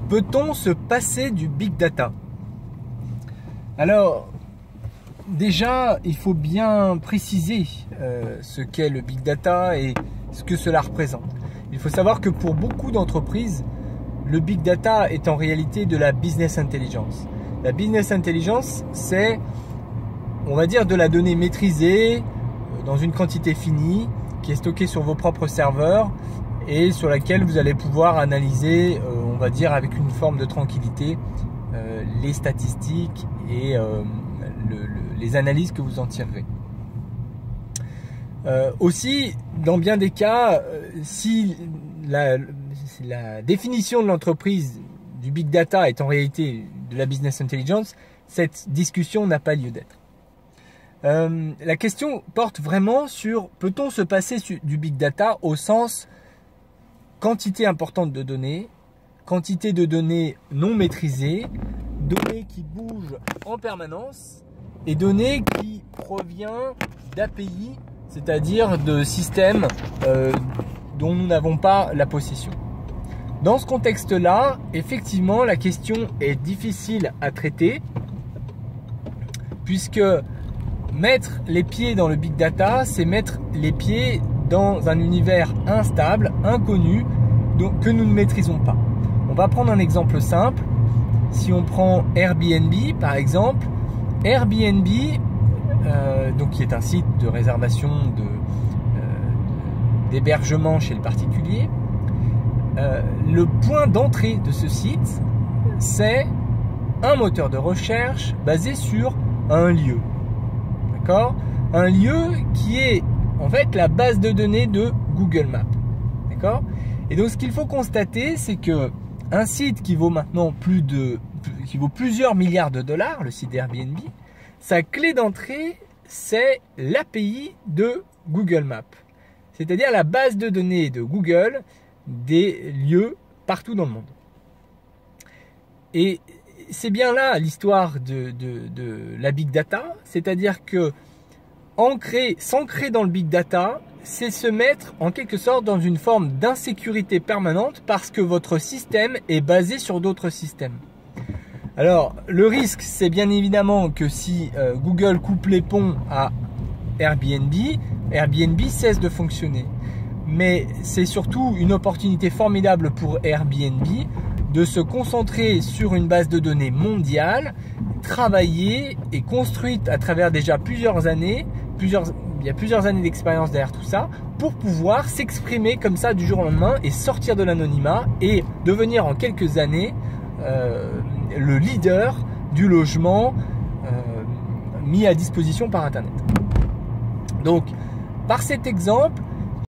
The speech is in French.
Peut-on se passer du big data? Alors, déjà, il faut bien préciser ce qu'est le big data et ce que cela représente. Il faut savoir que pour beaucoup d'entreprises, le big data est en réalité de la business intelligence. La business intelligence, c'est, on va dire, de la donnée maîtrisée dans une quantité finie qui est stockée sur vos propres serveurs et sur laquelle vous allez pouvoir analyser, on va dire, avec une forme de tranquillité, les statistiques et les analyses que vous en tirerez. Aussi, dans bien des cas, si la définition de l'entreprise du big data est en réalité de la business intelligence, cette discussion n'a pas lieu d'être. La question porte vraiment sur peut-on se passer du big data au sens quantité importante de données, quantité de données non maîtrisées, données qui bougent en permanence et données qui proviennent d'API, c'est-à-dire de systèmes dont nous n'avons pas la possession. Dans ce contexte-là, effectivement, la question est difficile à traiter puisque mettre les pieds dans le big data, c'est mettre les pieds dans un univers instable, inconnu, donc que nous ne maîtrisons pas. On va prendre un exemple simple. Si on prend Airbnb par exemple, Airbnb, donc qui est un site de réservation d'hébergement chez le particulier, le point d'entrée de ce site, c'est un moteur de recherche basé sur un lieu. D'accord ? Un lieu qui est en fait la base de données de Google Maps. D'accord ? Et donc ce qu'il faut constater, c'est que un site qui vaut maintenant plusieurs milliards de dollars, le site d'Airbnb, sa clé d'entrée, c'est l'API de Google Maps. C'est-à-dire la base de données de Google des lieux partout dans le monde. Et c'est bien là l'histoire de la big data, c'est-à-dire que s'ancrer dans le big data, c'est se mettre en quelque sorte dans une forme d'insécurité permanente parce que votre système est basé sur d'autres systèmes. Alors, le risque, c'est bien évidemment que si Google coupe les ponts à Airbnb, Airbnb cesse de fonctionner. Mais c'est surtout une opportunité formidable pour Airbnb de se concentrer sur une base de données mondiale, travaillée et construite à travers déjà plusieurs années, il y a plusieurs années d'expérience derrière tout ça, pour pouvoir s'exprimer comme ça du jour au lendemain et sortir de l'anonymat et devenir en quelques années le leader du logement mis à disposition par Internet. Donc, par cet exemple,